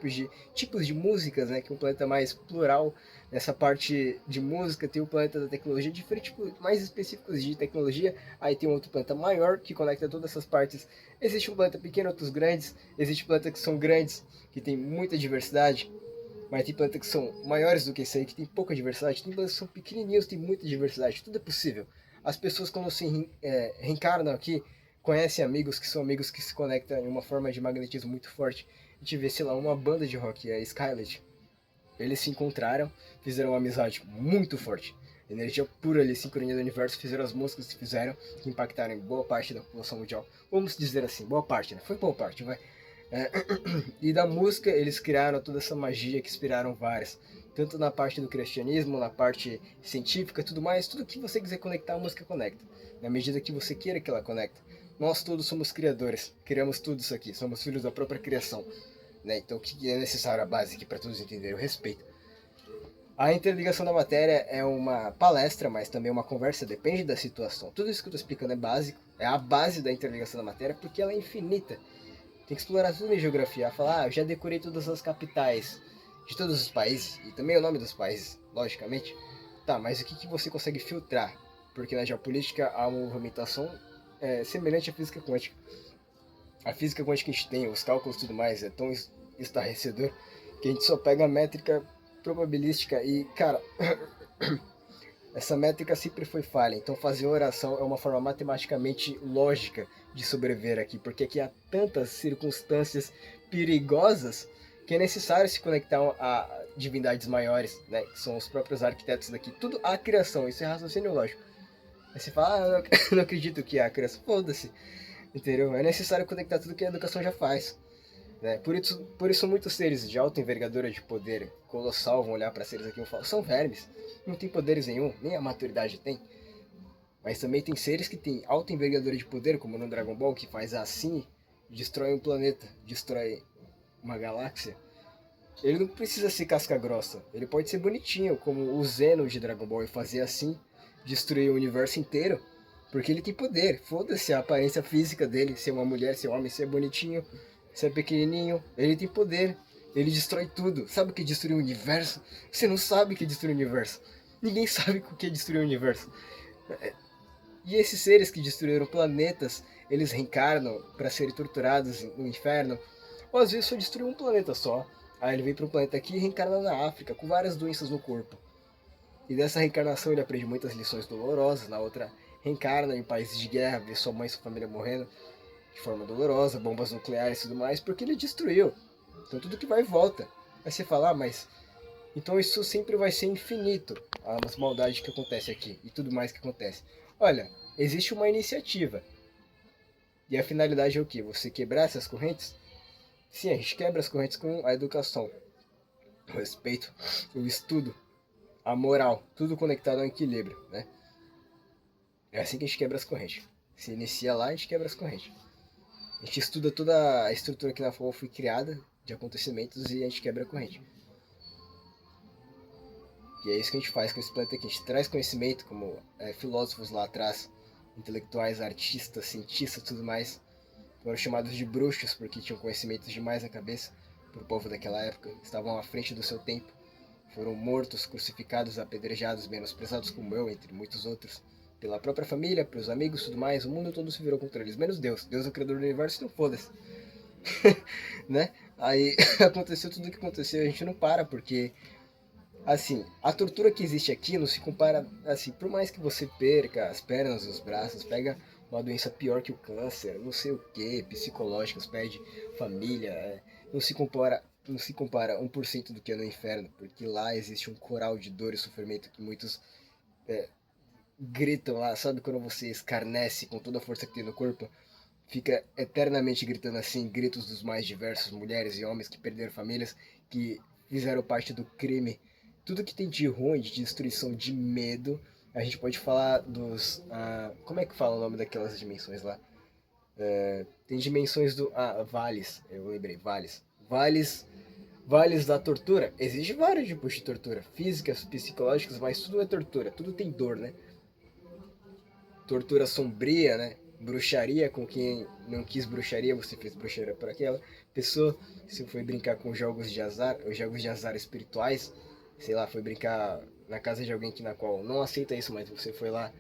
Speaker 1: tipos de músicas, né? Que é um planeta mais plural nessa parte de música. Tem o planeta da tecnologia, diferentes tipos mais específicos de tecnologia. Aí tem um outro planeta maior que conecta todas essas partes. Existe um planeta pequeno, outros grandes. Existe planetas que são grandes, que tem muita diversidade. Mas tem planetas que são maiores do que esse aí, que tem pouca diversidade. Tem planetas que são pequenininhos, tem muita diversidade. Tudo é possível. As pessoas, quando se reencarnam aqui, conhecem amigos que se conectam em uma forma de magnetismo muito forte. A gente vê, sei lá, uma banda de rock, a Skylet. Eles se encontraram, fizeram uma amizade muito forte. Energia pura ali, sincronia do universo, fizeram as músicas que fizeram, que impactaram em boa parte da população mundial. Vamos dizer assim, boa parte, né? Foi boa parte, vai. É, e da música eles criaram toda essa magia que inspiraram várias. Tanto na parte do cristianismo, na parte científica, tudo mais, tudo que você quiser conectar, a música conecta. Na medida que você queira que ela conecte. Nós todos somos criadores, criamos tudo isso aqui, somos filhos da própria criação. Né? Então o que é necessário a base aqui para todos entenderem? O respeito. A interligação da matéria é uma palestra, mas também uma conversa, depende da situação. Tudo isso que eu estou explicando é básico, é a base da interligação da matéria, porque ela é infinita. Tem que explorar tudo em geografia. Falar, eu já decorei todas as capitais de todos os países, e também o nome dos países, logicamente. Tá, mas o que você consegue filtrar? Porque na geopolítica há uma movimentação semelhante à física quântica. A física quântica que a gente tem, os cálculos e tudo mais, é tão estarrecedor que a gente só pega a métrica probabilística e, cara, essa métrica sempre foi falha. Então fazer oração é uma forma matematicamente lógica de sobreviver aqui, porque aqui há tantas circunstâncias perigosas que é necessário se conectar a divindades maiores, né, que são os próprios arquitetos daqui. Tudo a criação, isso é raciocínio lógico. Aí você fala, eu não acredito que é a criação. Foda-se, entendeu? É necessário conectar tudo que a educação já faz. Né? Por isso muitos seres de alta envergadura de poder colossal vão olhar para seres aqui e vão falar, são vermes, não tem poderes nenhum, nem a maturidade tem. Mas também tem seres que têm alta envergadura de poder, como no Dragon Ball, que faz assim, destrói um planeta, destrói uma galáxia. Ele não precisa ser casca grossa, ele pode ser bonitinho, como o Zeno de Dragon Ball, e fazer assim, destruir o universo inteiro, porque ele tem poder. Foda-se a aparência física dele, ser uma mulher, ser um homem, ser bonitinho, ser pequenininho, ele tem poder. Ele destrói tudo. Sabe o que é destruir o universo? Você não sabe o que é destruir o universo. Ninguém sabe o que é destruir o universo. E esses seres que destruíram planetas, eles reencarnam para serem torturados no inferno. Ou às vezes só destruir um planeta só. Aí ele vem para um planeta aqui e reencarna na África, com várias doenças no corpo. E dessa reencarnação ele aprende muitas lições dolorosas. Na outra, reencarna em países de guerra, vê sua mãe e sua família morrendo de forma dolorosa, bombas nucleares e tudo mais, porque ele destruiu. Então tudo que vai volta. Aí você fala, mas então isso sempre vai ser infinito, as maldades que acontecem aqui e tudo mais que acontece. Olha, existe uma iniciativa. E a finalidade é o quê? Você quebrar essas correntes? Sim, a gente quebra as correntes com a educação, o respeito, o estudo, a moral, tudo conectado ao equilíbrio, né? É assim que a gente quebra as correntes. Se inicia lá, a gente quebra as correntes. A gente estuda toda a estrutura que na qual foi criada de acontecimentos e a gente quebra a corrente. E é isso que a gente faz com esse planeta aqui. A gente traz conhecimento, como filósofos lá atrás, intelectuais, artistas, cientistas e tudo mais, foram chamados de bruxos porque tinham conhecimentos demais na cabeça, pro povo daquela época, estavam à frente do seu tempo. foram mortos, crucificados, apedrejados, menosprezados como eu, entre muitos outros, pela própria família, pelos amigos, tudo mais. O mundo todo se virou contra eles, menos Deus. Deus é o criador do universo, então foda-se. Né? Aí aconteceu tudo o que aconteceu, a gente não para, porque assim, a tortura que existe aqui não se compara, assim, por mais que você perca as pernas, os braços, pega uma doença pior que o câncer, não sei o que, psicológicas, perde família, não se compara 1% do que é no inferno, porque lá existe um coral de dor e sofrimento que muitos gritam lá, sabe quando você escarnece com toda a força que tem no corpo? Fica eternamente gritando assim, gritos dos mais diversos, mulheres e homens que perderam famílias, que fizeram parte do crime. Tudo que tem de ruim, de destruição, de medo. A gente pode falar dos. Como é que fala o nome daquelas dimensões lá? Tem dimensões do. Vales. Eu lembrei, vales. Vales. Vales da tortura. Existem vários tipos de tortura. Físicas, psicológicas, mas tudo é tortura. Tudo tem dor, né? Tortura sombria, né? Bruxaria com quem não quis bruxaria, você fez bruxaria para aquela pessoa. Se foi brincar com jogos de azar, os jogos de azar espirituais, sei lá, foi brincar na casa de alguém que na qual não aceita isso, mas você foi lá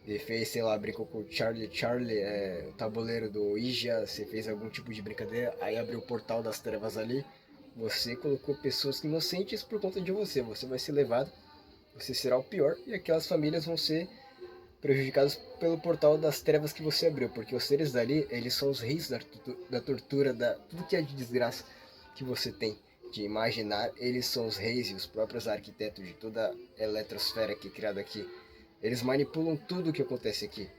Speaker 1: e fez, sei lá, brincou com o Charlie, o tabuleiro do Ouija, você fez algum tipo de brincadeira, aí abriu o portal das trevas ali, você colocou pessoas inocentes por conta de você, você vai ser levado, você será o pior e aquelas famílias vão ser prejudicados pelo portal das trevas que você abriu, porque os seres dali, eles são os reis da tortura, da tudo que é de desgraça que você tem de imaginar, eles são os reis e os próprios arquitetos de toda a eletrosfera que é criada aqui. Eles manipulam tudo o que acontece aqui.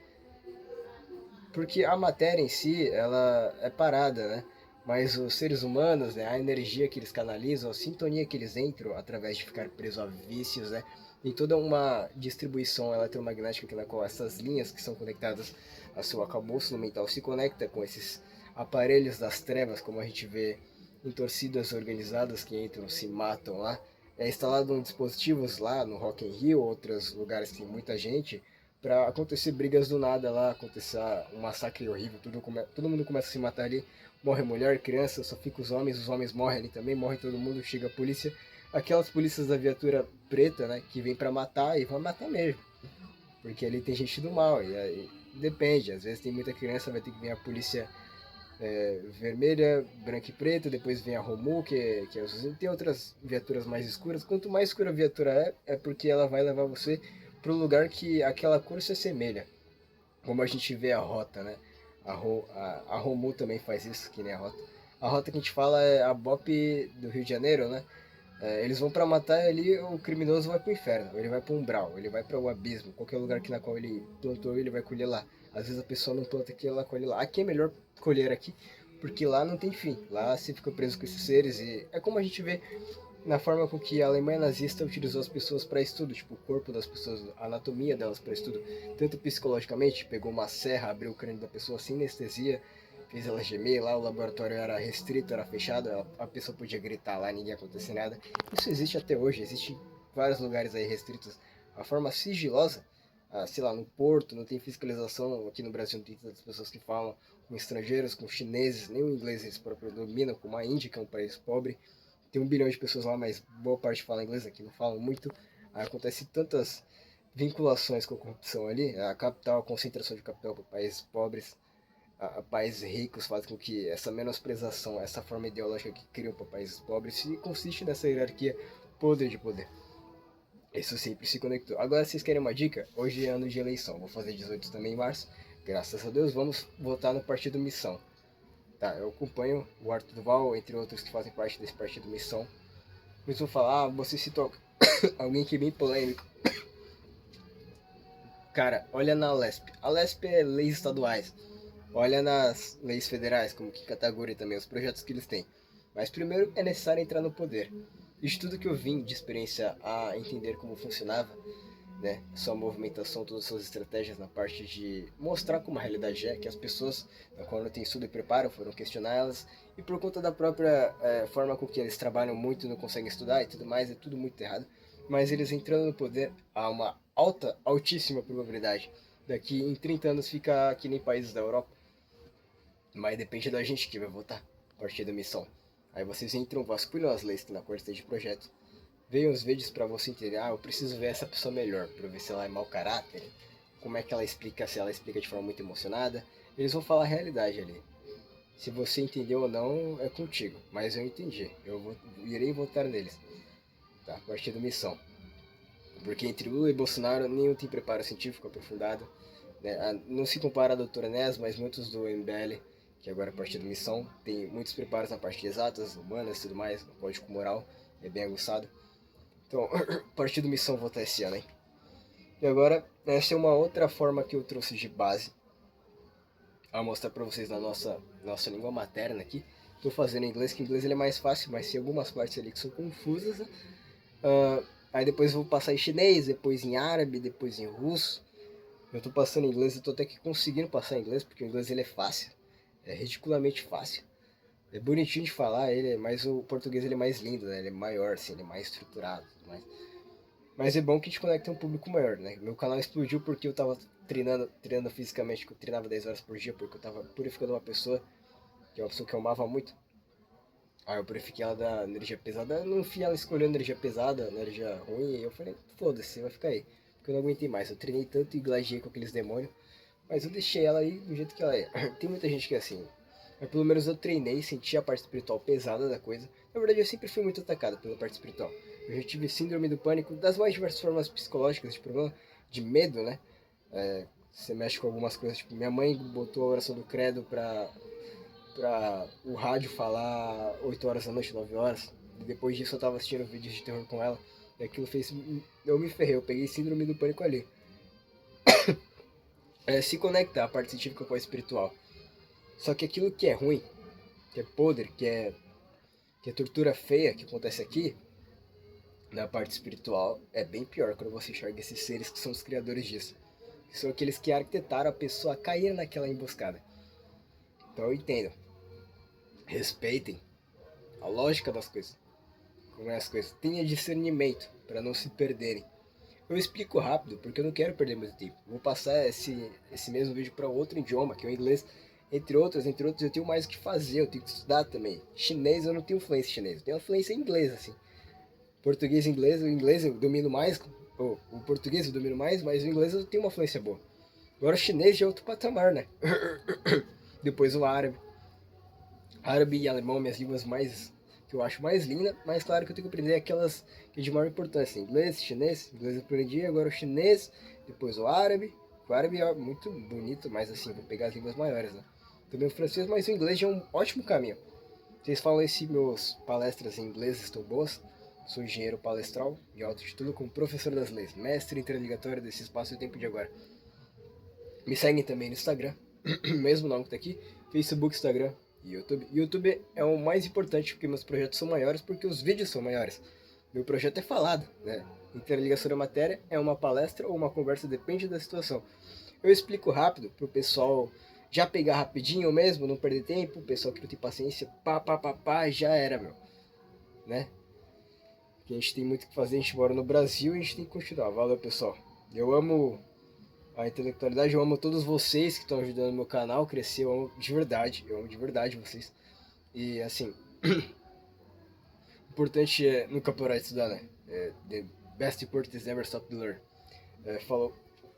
Speaker 1: Porque a matéria em si, ela é parada, né? Mas os seres humanos, né, a energia que eles canalizam, a sintonia que eles entram através de ficar presos a vícios, né? Tem toda uma distribuição eletromagnética na qual essas linhas que são conectadas ao seu arcabouço mental se conecta com esses aparelhos das trevas, como a gente vê em torcidas organizadas que entram, se matam lá. É instalado um dispositivos lá no Rock in Rio, outros lugares que tem muita gente, para acontecer brigas do nada lá, acontecer um massacre horrível, todo mundo começa a se matar ali, morre mulher, criança, só fica os homens morrem ali também, morre todo mundo, chega a polícia, aquelas polícias da viatura preta, né, que vem para matar e vão matar mesmo, porque ali tem gente do mal, e aí depende, às vezes tem muita criança, vai ter que vir a polícia vermelha, branca e preta, depois vem a Romu, que é azulzinho, tem outras viaturas mais escuras, quanto mais escura a viatura é porque ela vai levar você para o lugar que aquela cor se assemelha, como a gente vê a rota, né? A Romu também faz isso, que nem a rota. A rota que a gente fala é a BOP do Rio de Janeiro, né? Eles vão para matar ali, o criminoso vai pro inferno, ele vai pro umbral, ele vai para o abismo, qualquer lugar que na qual ele plantou, ele vai colher lá. Às vezes a pessoa não planta aqui, ela colhe lá. Aqui é melhor colher aqui, porque lá não tem fim. Lá você fica preso com esses seres e é como a gente vê na forma com que a Alemanha nazista utilizou as pessoas para estudo, tipo o corpo das pessoas, a anatomia delas para estudo, tanto psicologicamente, pegou uma serra, abriu o crânio da pessoa sem anestesia, fez ela gemer, lá o laboratório era restrito, era fechado, a pessoa podia gritar lá, ninguém acontecia nada. Isso existe até hoje, existe em vários lugares aí restritos. A forma sigilosa, sei lá, no Porto, não tem fiscalização, aqui no Brasil não tem tantas pessoas que falam com estrangeiros, com chineses, nem o inglês eles próprios dominam, como a Índia, que é um país pobre, tem 1 bilhão de pessoas lá, mas boa parte fala inglês, aqui não falam muito. Aí acontece tantas vinculações com a corrupção ali, a capital, a concentração de capital para países pobres, a países ricos faz com que essa menosprezação, essa forma ideológica que criam para países pobres, se consiste nessa hierarquia podre de poder. Isso sempre se conectou. Agora vocês querem uma dica? Hoje é ano de eleição, vou fazer 18 também em março. Graças a Deus, vamos votar no Partido Missão. Tá, eu acompanho o Arthur Duval, entre outros que fazem parte desse Partido Missão. Eles vão falar, você citou alguém que é bem polêmico. Cara, olha na LESP. A LESP é leis estaduais. Olha nas leis federais, como que categoria também, os projetos que eles têm. Mas primeiro é necessário entrar no poder. De tudo que eu vim de experiência a entender como funcionava, né, sua movimentação, todas as suas estratégias na parte de mostrar como a realidade é, que as pessoas, quando têm estudo e preparo, foram questionar elas, e por conta da própria forma com que eles trabalham muito, não conseguem estudar e tudo mais, é tudo muito errado. Mas eles entrando no poder, há uma altíssima probabilidade daqui em 30 anos ficar que nem países da Europa. Mas depende da gente que vai votar, a partir da missão. Aí vocês entram, vasculham as leis que na corte de projeto, veem os vídeos pra você entender, eu preciso ver essa pessoa melhor, pra ver se ela é mau caráter, como é que ela explica, se ela explica de forma muito emocionada. Eles vão falar a realidade ali. Se você entendeu ou não, é contigo. Mas eu entendi. Irei votar neles. Tá? Partido Missão. Porque entre Lula e Bolsonaro, nenhum tem preparo científico aprofundado. Né? Não se compara a doutora Nes, mas muitos do MBL, que agora é Partido Missão, tem muitos preparos na parte de exatas, humanas e tudo mais. O código moral é bem aguçado. Então, Partido Missão votar esse ano, hein? E agora, essa é uma outra forma que eu trouxe de base a mostrar para vocês na nossa língua materna aqui. Estou fazendo em inglês, que em inglês ele é mais fácil, mas tem algumas partes ali que são confusas. Né? Aí depois eu vou passar em chinês, depois em árabe, depois em russo. Eu estou passando em inglês, eu estou até que conseguindo passar em inglês, porque o inglês ele é fácil. É ridiculamente fácil. É bonitinho de falar, mas o português ele é mais lindo, né? Ele é maior, assim, ele é mais estruturado. Mas é bom que te conecta a um público maior, né? Meu canal explodiu porque eu tava treinando fisicamente, que eu treinava 10 horas por dia, porque eu tava purificando uma pessoa, que é uma pessoa que eu amava muito. Aí eu purifiquei ela da energia pesada, no fim ela escolheu energia pesada, energia ruim, e eu falei, foda-se, vai ficar aí. Porque eu não aguentei mais, eu treinei tanto e gladiei com aqueles demônios, mas eu deixei ela aí do jeito que ela é. Tem muita gente que é assim, mas pelo menos eu treinei, senti a parte espiritual pesada da coisa. Na verdade eu sempre fui muito atacado pela parte espiritual. Eu já tive síndrome do pânico, das mais diversas formas psicológicas de problema, de medo, né? Você mexe com algumas coisas, tipo, minha mãe botou a oração do credo pra o rádio falar 8 horas da noite, 9 horas. E depois disso eu tava assistindo vídeos de terror com ela. E aquilo fez. Eu me ferrei, eu peguei síndrome do pânico ali. Se conectar a parte científica com a espiritual. Só que aquilo que é ruim, que é podre, que é tortura feia que acontece aqui, na parte espiritual, é bem pior quando você enxerga esses seres que são os criadores disso. Que são aqueles que arquitetaram a pessoa a cair naquela emboscada. Então eu entendo. Respeitem a lógica das coisas. Como é as coisas. Tenha discernimento para não se perderem. Eu explico rápido porque eu não quero perder muito tempo. Vou passar esse mesmo vídeo para outro idioma, que é o inglês. Entre outros, eu tenho mais o que fazer, eu tenho que estudar também. Chinês, eu não tenho fluência em chinês, eu tenho fluência em inglês, assim. Português e inglês, o inglês eu domino mais, o português eu domino mais, mas o inglês eu tenho uma fluência boa. Agora o chinês já é outro patamar, né? Depois o árabe. Árabe e alemão, minhas línguas mais que eu acho mais linda, mas claro que eu tenho que aprender aquelas que é de maior importância. Inglês, chinês, inglês eu aprendi, agora o chinês, depois o árabe. O árabe é muito bonito, mas assim, vou pegar as línguas maiores, né? Também o francês, mas o inglês já é um ótimo caminho. Vocês falam aí se meus palestras em inglês estão boas. Sou engenheiro palestral e auto-titulo como professor das leis, mestre interligatório desse espaço e tempo de agora. Me seguem também no Instagram, mesmo nome que tá aqui, Facebook, Instagram e YouTube. YouTube é o mais importante porque meus projetos são maiores, porque os vídeos são maiores. Meu projeto é falado, né? Interligação da matéria é uma palestra ou uma conversa, depende da situação. Eu explico rápido pro pessoal já pegar rapidinho mesmo, não perder tempo, o pessoal que não tem paciência, pá, já era, meu. Né? Que a gente tem muito o que fazer, a gente mora no Brasil e a gente tem que continuar. Valeu, pessoal. Eu amo a intelectualidade, eu amo todos vocês que estão ajudando meu canal a crescer, eu amo de verdade vocês. E assim, o importante é nunca parar de estudar, né? The best important is never stop to learn. Falou.